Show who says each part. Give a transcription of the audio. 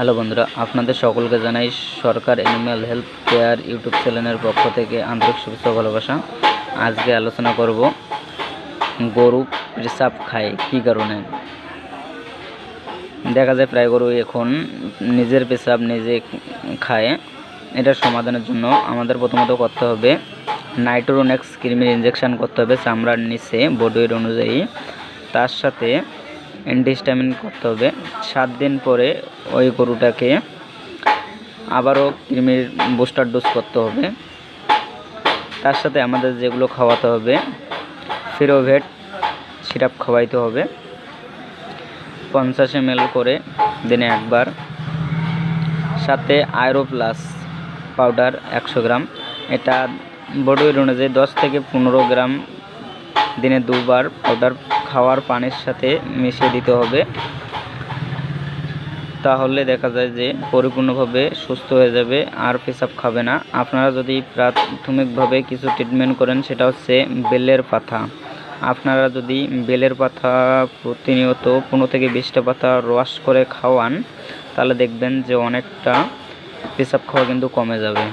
Speaker 1: Hello বন্ধুরা, আপনাদের সকলকে জানাই সরকার অ্যানিম্যাল হেলথ কেয়ার ইউটিউব চ্যানেলের পক্ষ থেকে আন্তরিক শুভেচ্ছা ভালোবাসা। আজকে আলোচনা করব গরু পেশাব খায় কী কারণে। দেখা যায় প্রায় গরু এখন নিজের পেশাব নিজে খায়। এটার সমাধানের জন্য আমাদের প্রথমত করতে হবে নাইট্রোনেক্স কৃমির ইনজেকশান করতে হবে চামড়ার নিচে বডি ওয়েট অনুযায়ী। তার সাথে অ্যান্টিহিস্টামিন করতে হবে। 7 দিন পরে ওই গরুটাকে আবারও কৃমির বুস্টার ডোজ করতে হবে। তার সাথে আমাদের যেগুলো খাওয়াতে হবে, ফিরোভেট সিরাপ খাওয়াইতে হবে 50 ml করে দিনে একবার। সাথে আয়রো প্লাস পাউডার 100 গ্রাম, এটা বডি ওয়েট অনুযায়ী 10 থেকে 15 গ্রাম দিনে 2 বার পাউডার খাওয়ার পানির সাথে মিশিয়ে দিতে হবে। তাহলে দেখা যায় যে পরিপূর্ণভাবে সুস্থ হয়ে যাবে আর পেশাব খাবে না। আপনারা যদি প্রাথমিকভাবে কিছু ট্রিটমেন্ট করেন, সেটা হচ্ছে বেলের পাতা। আপনারা যদি বেলের পাতা প্রতিনিয়ত 15 থেকে 20টা পাতা রস করে খাওয়ান, তাহলে দেখবেন যে অনেকটা পেশাব খাওয়া কিন্তু কমে যাবে।